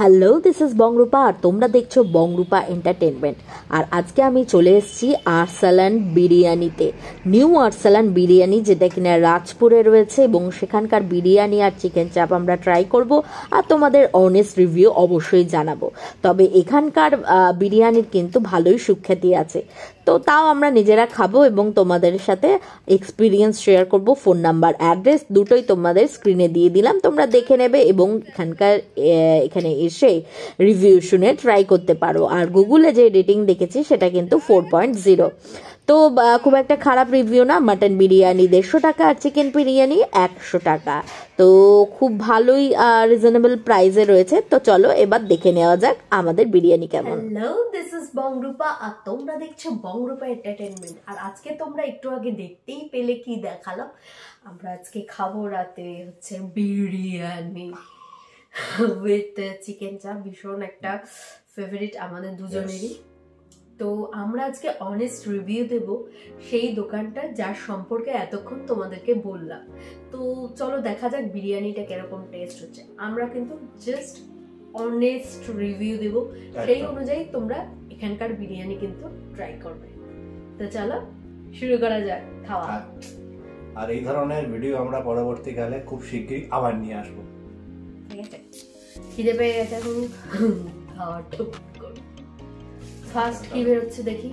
Hello, this is বংরূপা আর তোমরা দেখছো বংরূপা entertainment. আর আজকে আমি চলে এসেছি আরসালান বিরিয়ানিতে। নিউ আরসালান বিরিয়ানি, যেটা কিনা রাজপুরে রয়েছে, এবং সেখানকার বিরিয়ানি আর চিকেন চাপ আমরা ট্রাই করব আর তোমাদের অনেস্ট রিভিউ অবশ্যই জানাবো। তবে এখানকার বিরিয়ানির কিন্তু ভালোই সুখ্যাতি আছে, তো তাও আমরা নিজেরা খাবো এবং তোমাদের সাথে এক্সপিরিয়েন্স শেয়ার করব। ফোন নাম্বার, অ্যাড্রেস দুটোই তোমাদের স্ক্রিনে দিয়ে দিলাম, তোমরা দেখে নেবে এবং এখানে এসে রিভিউ শুনে ট্রাই করতে পারো। আর গুগলে যে রেটিং দেখেছি সেটা কিন্তু 4.0, তো খুব একটা খারাপ রিভিউ না। মাটন বিরিয়ানি 150 টাকা আর চিকেন বিরিয়ানি 100 টাকা, তো খুব ভালোই রিজনেবল প্রাইসে রয়েছে। তো চলো এবার দেখে নেওয়া যাক আমাদের বিরিয়ানি কেমন। হ্যালো, দিস ইজ বংরূপা আর তোমরা দেখছো বংরূপা এন্টারটেনমেন্ট। আর আজকে তোমরা একটু আগে দেখতেই পেলে কি দেখালাম। আমরা আজকে খাবো রাতে হচ্ছে বিরিয়ানি উইথ চিকেন চাপ, ভীষণ একটা ফেভারিট আমাদের দুজনেরই। তো আমরা আজকে অনেস্ট রিভিউ দেব সেই দোকানটা যার সম্পর্কে এতক্ষণ তোমাদেরকে বললাম। তো চলো দেখা যাক বিরিয়ানিটা কিরকম টেস্ট হচ্ছে। আমরা কিন্তু জাস্ট অনেস্ট রিভিউ দেব, সেই অনুযায়ী তোমরা এখানকার বিরিয়ানি কিন্তু ট্রাই করবে। তো চলো শুরু করা যাক খাওয়া। আর এই ধরনের ভিডিও আমরা পরবর্তীকালে খুব শীঘ্রই আবার নিয়ে আসবো। ঠিক আছে, খিদে পেয়ে গেছে এখন খাওয়া টুক। ফার্স্ট কি বেরোচ্ছে দেখি।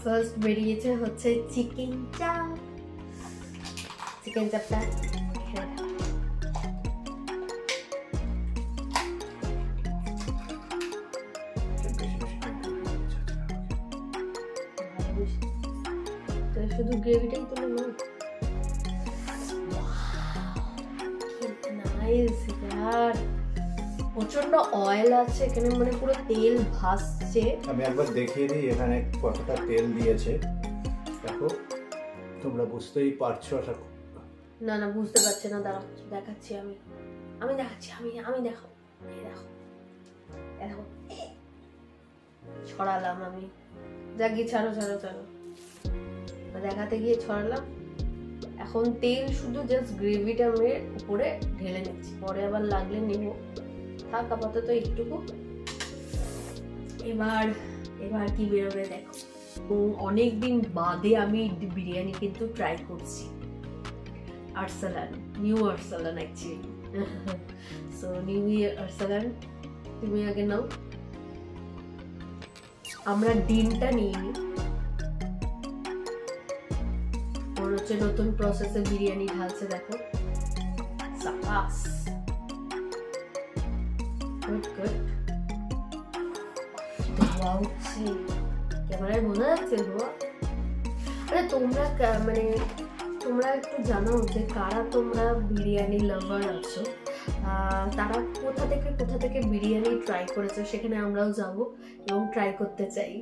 ফার্স্ট বেরিয়েছে হচ্ছে চিকেন চাপ। চিকেন চাপটা শুধু গ্রেভিটাই তুলে নাও। নাইস यार, প্রচন্ড অয়েল আছে এখানে, মানে পুরো তেল ভাসছে। আমি একবার দেখিয়ে দিই এখানে কতটা তেল দিয়েছে। দেখো, তোমরা বুঝতেই পারছো। না না, বুঝতে পারছে না, দাঁড়াও দেখাচ্ছি। আমি দেখাচ্ছি, আমি দেখো, দেখো দেখো ছড়ালাম আমি। যাক গিয়ে ছাড়ো, দেখাতে গিয়ে ছড়ালাম। এখন তেল শুধু জাস্ট গ্রেভিটা আমি উপরে ঢেলে নিচ্ছি, পরে আবার লাগলে নেব। থাক আপাতত একটুকু। এবার কি বেরোবে দেখো। অনেকদিন বাদে আমি বিরিয়ানি কিন্তু ট্রাই করছি। Arsalan, new Arsalan actually. So new Arsalan, তুমি আগে নাও। আমরা ডিমটা নিয়ে নিই। মনে হচ্ছে নতুন প্রসেসে বিরিয়ানি ঢালছে, দেখো। সাবাস, গুড গুড। ধোয়া উঠছে, ক্যামেরায় বোঝা যাচ্ছে ধোয়া। আরে তোমরা একটু জানো যে কারা তোমরা বিরিয়ানি লাভার আছো, তারা কোথা থেকে বিরিয়ানি ট্রাই করেছে, সেখানে আমরাও যাব এবং ট্রাই করতে চাই।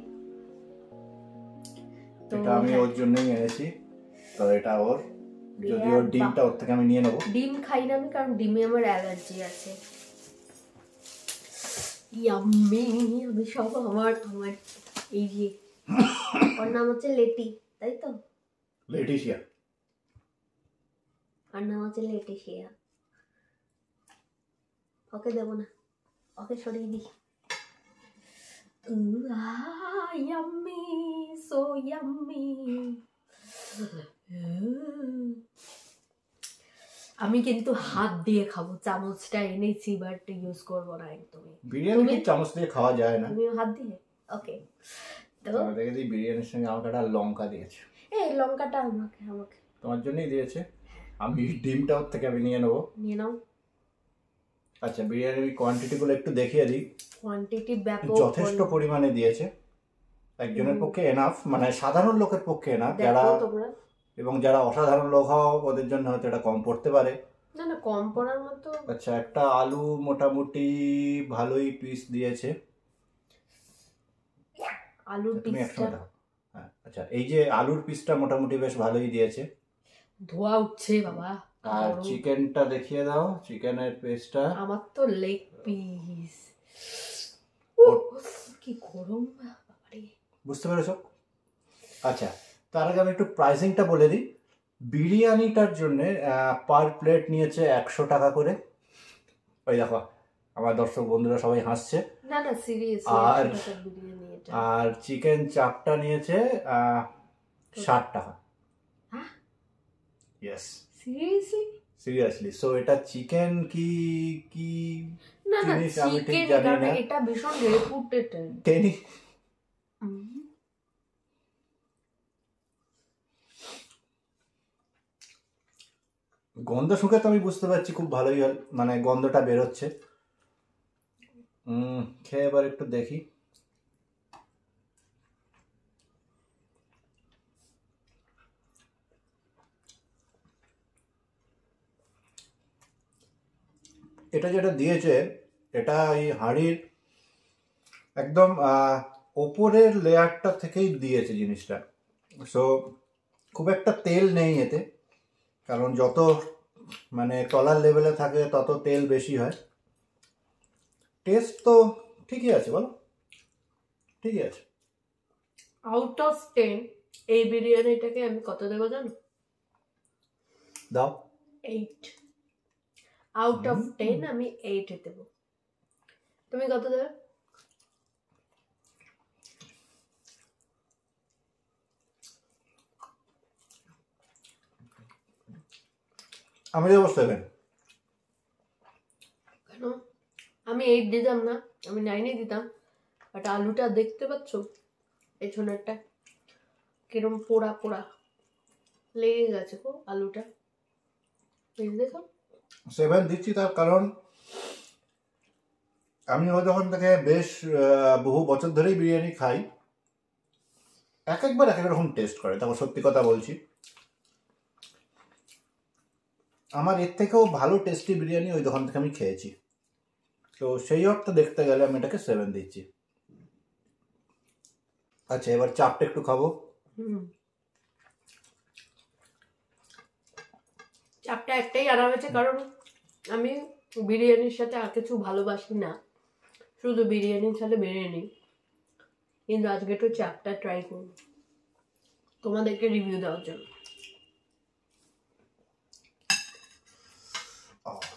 তো আমি ওর জন্যই এনেছি। তো এটা ওর, যদি ওর ডিমটা ওর থেকে আমি নিয়ে নেব। ডিম খাই না আমি, কারণ ডিমে আমার অ্যালার্জি আছে। ইয়াম্মি, আমি সব আমার এই যে ওর নাম হচ্ছে লেটি, তাই তো? লেটিশিয়া। আর নাম হচ্ছে লেটিশিয়া। ওকে দেবো না, ওকে সরিয়ে দিই। Yummy, so yummy. আমি কিন্তু হাত দিয়ে খাবো, চামচটা এনেছি বাট ইউজ করবো না একদমই। বিরিয়ানি চামচ দিয়ে খাওয়া যায় না, তুমি হাত দিয়ে। ওকে, তো দেখে দিই। বিরিয়ানির সঙ্গে আমাকে একটা লঙ্কা দিয়েছে। এই লঙ্কাটা আমাকে তোমার জন্যই দিয়েছে। আমি ডিমটা ওর থেকে আমি নিয়ে নেবো। নিয়ে নাও। আচ্ছা, বিরিয়ানির কোয়ান্টিটিগুলো একটু দেখিয়ে দিই। কোয়ান্টিটি ব্যাপক, যথেষ্ট পরিমাণে দিয়েছে। একজনের পক্ষে এনাফ, মানে সাধারণ লোকের পক্ষে এনাফ। যারা অসাধারণ লোক হও ওদের জন্য হয়তো এটা কম পড়তে পারে। না কম পড়ার মতো। আচ্ছা, একটা আলু মোটামুটি ভালোই পিস দিয়েছে। আলুর পিসটা, হ্যাঁ, আচ্ছা, এই যে আলুর পিসটা মোটামুটি বেশ ভালোই দিয়েছে। ধোয়া উঠছে বাবা। আর চিকেনটা দেখিয়ে দাও, চিকেনের পিসটা। আমার তো লেগ পিস। কি গরম বাবারে, বুঝতে পেরেছো? আচ্ছা, তার আগে আমি একটু প্রাইসিংটা বলে দিই। বিরিয়ানিটার জন্য পার প্লেট নিয়েছে 100 টাকা করে। ওই দেখো আমার দর্শক বন্ধুরা সবাই হাসছে। না না সিরিয়াস। আর চিকেন চাপটা নিয়েছে 60 টাকা। Yes seriously. সো এটা চিকেন কি কি না না জিনিস আমি ঠিক চিকেন জানি না। এটা ভীষণ রেপুটেড। টেনি গন্ধ শুকে তো আমি বুঝতে পারছি খুব ভালোই মানে গন্ধটা বেরোচ্ছে। খেয়ে এবার একটু দেখি। এটা যেটা দিয়েছে এটা এই হাঁড়ির একদম ওপরের লেয়ারটা থেকেই দিয়েছে জিনিসটা। সো খুব একটা তেল নেই এতে, কারণ যত মানে তলার লেভেলে থাকে তত তেল বেশি হয়। টেস্ট তো ঠিকই আছে, বলো ঠিকই আছে। আউট অফ 10 এই বিরিয়ানিটাকে আমি কত দেবো জানো? দাও। 8 আউট অফ 10 আমি 8 দেবো। তুমি কত দেবে? আমি দেবো 7। কেন? আমি 8 দিতাম না, আমি 9 দিতাম। বাট আলুটা দেখতে পাচ্ছ পেছনেরটা কিরম পোড়া পোড়া লেগে গেছে গো আলুটা, দেখো। 7 দিচ্ছি তার কারণ আমি যখন থেকে বেশ বহু বছর ধরেই বিরিয়ানি খাই, একবার এক এক রকম টেস্ট করে। তারপর সত্যি কথা বলছি, আমার এর থেকেও ভালো টেস্টি বিরিয়ানি ওই দোকান থেকে আমি খেয়েছি। তো সেই অর্থে দেখতে গেলে আমি এটাকে 7 দিচ্ছি। আচ্ছা এবার চাপটা একটু খাবো। চাপটা একটাই আরাম আছে, কারণ আমি বিরিয়ানির সাথে আর কিছু ভালোবাসি না, শুধু বিরিয়ানির সাথে বিরিয়ানি। কিন্তু আজকে একটু চাপটা ট্রাই করব তোমাদেরকে রিভিউ দেওয়ার জন্য।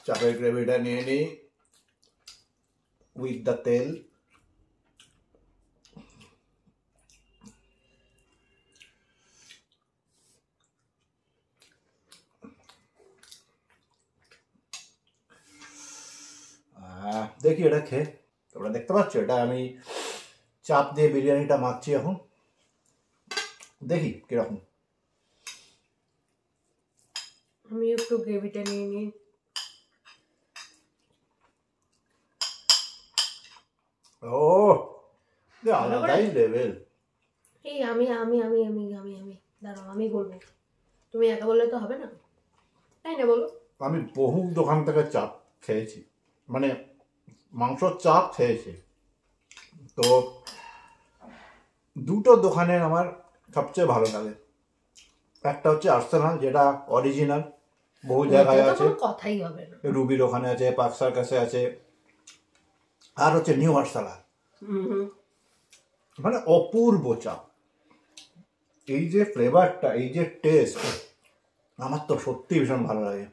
চাপের গ্রেভিটা নিয়ে নিই উইথ দ্য তেল। দেখি এটা খেয়ে, তোমরা দেখতে পাচ্ছ এটা আমি চাপ দিয়ে বিরিয়ানিটা মাখছি এখন, দেখি কিরকম। আমি একটু গ্রেভিটা নিয়ে নিই। ও আলাদাই লেভেল। এই আমি আমি আমি আমি আমি আমি দাঁড়াও, আমি বলবো, তুমি একা বললে তো হবে না, তাই না বলো? আমি বহু দোকান থেকে চাপ খেয়েছি, মানে মাংসর চাপ খেয়েছি। তো দুটো দোকানের আমার সবচেয়ে ভালো লাগে। একটা হচ্ছে আর্সেনাল, যেটা অরিজিনাল, বহু জায়গায় আছে, কথাই হবে না। রুবির ওখানে আছে, পার্ক সার্কাসে আছে। আর হচ্ছে নিউ আর্সেনাল, মানে অপূর্ব চাপ। এই যে ফ্লেভারটা, এই যে টেস্ট, আমার তো সত্যি ভীষণ ভালো লাগে।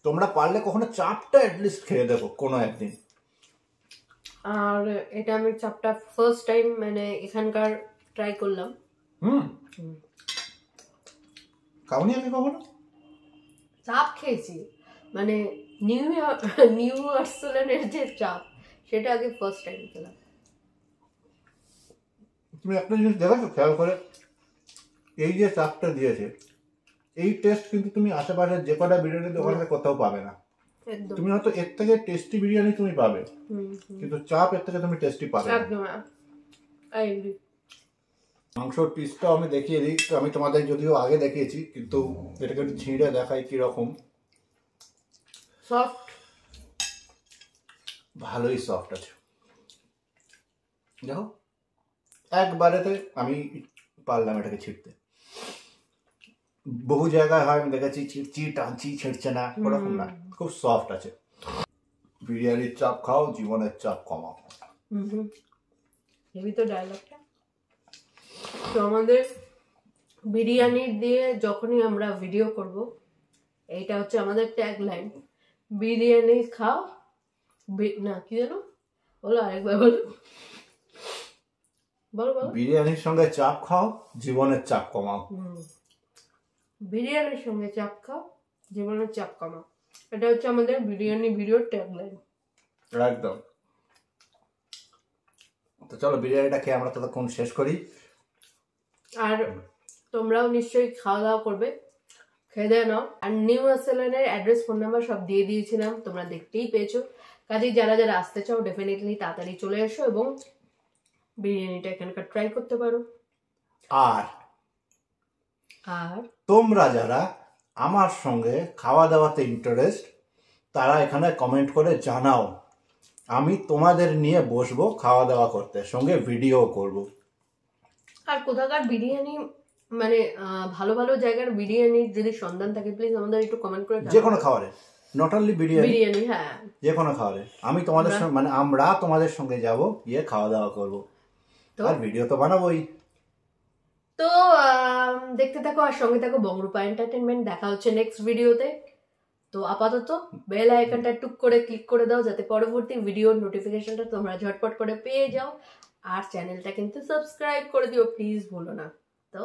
তোমরা পারলে কখনো চাপটা অ্যাটলিস্ট খেয়ে দেখো কোনো একদিন। আর এটা আমি চাপটা ফার্স্ট টাইম মানে এখানকার ট্রাই করলাম। খাওনি আমি কখনো? চাপ খেয়েছি, মানে নিউ আর্সেনালের যে চাপ, সেটা আগে ফার্স্ট টাইম খেলাম। তুমি একটা জিনিস দেখেছো খেয়াল করে, এই যে চাপটা দিয়েছে, এই টেস্ট কিন্তু তুমি আশেপাশে যে কটা বিরিয়ানি দোকানে কোথাও পাবে না। তুমি হয়তো এর থেকে টেস্টি বিরিয়ানি তুমি পাবে, কিন্তু চাপ এর থেকে তুমি টেস্টি পাবে না। মাংসর পিসটা আমি দেখিয়ে দিই, আমি তোমাদের যদিও আগে দেখিয়েছি, কিন্তু এটাকে একটু ছিঁড়ে দেখাই কিরকম। সফট, ভালোই সফট আছে। দেখো একবারেতে আমি পারলাম এটাকে ছিঁড়তে। বহু জায়গায় হয় আমি দেখেছি ছিঁড়ছি টানছি ছিঁড়ছে না, ওরকম না, খুব সফট আছে। বিরিয়ানির চাপ খাও, জীবনের চাপ কমাও। হেভি তো ডায়লগটা। তো আমাদের বিরিয়ানি দিয়ে যখনই আমরা ভিডিও করব, এইটা হচ্ছে আমাদের ট্যাগ লাইন, বিরিয়ানি খাও, না কি জানো বলো, আরেকবার বলো, বলো বলো। বিরিয়ানির সঙ্গে চাপ খাও, জীবনের চাপ কমাও। বিরিয়ানির সঙ্গে চাপ খাও, জীবনের চাপ কমাও, এটা হচ্ছে আমাদের বিরিয়ানি ভিডিওর ট্যাগলাইন। একদম। তো চলো বিরিয়ানিটা খেয়ে আমরা ততক্ষণ শেষ করি। আর তোমরাও নিশ্চয়ই খাওয়া দাওয়া করবে, খেয়ে দেয় নাও। আর নিউ আর্সেলানের অ্যাড্রেস, ফোন নাম্বার সব দিয়ে দিয়েছিলাম, তোমরা দেখতেই পেয়েছো। কাজেই যারা যারা আসতে চাও ডেফিনেটলি তাড়াতাড়ি চলে এসো এবং বিরিয়ানিটা এখানকার ট্রাই করতে পারো। আর আর তোমরা যারা আমার সঙ্গে খাওয়া দাওয়াতে ইন্টারেস্ট, তারা এখানে কমেন্ট করে জানাও, আমি তোমাদের নিয়ে বসবো খাওয়া দাওয়া করতে, সঙ্গে ভিডিও করব। আর কোথাকার বিরিয়ানি মানে ভালো ভালো জায়গার বিরিয়ানির যদি সন্ধান থাকে প্লিজ আমাদের একটু কমেন্ট করে যে কোনো খাবারে, নট অনলি বিরিয়ানি, হ্যাঁ যে কোনো খাবারে আমি তোমাদের সঙ্গে, মানে আমরা তোমাদের সঙ্গে যাব, গিয়ে খাওয়া দাওয়া করবো, আর ভিডিও তো বানাবোই। তো দেখতে থাকো আর সঙ্গে থাকো বংরূপা এন্টারটেনমেন্ট। দেখা হচ্ছে নেক্সট ভিডিওতে। তো আপাতত বেল আইকনটা টুক করে ক্লিক করে দাও, যাতে পরবর্তী ভিডিওর নোটিফিকেশনটা তোমরা ঝটপট করে পেয়ে যাও। আর চ্যানেলটা কিন্তু সাবস্ক্রাইব করে দিও প্লিজ, ভুলো না। তো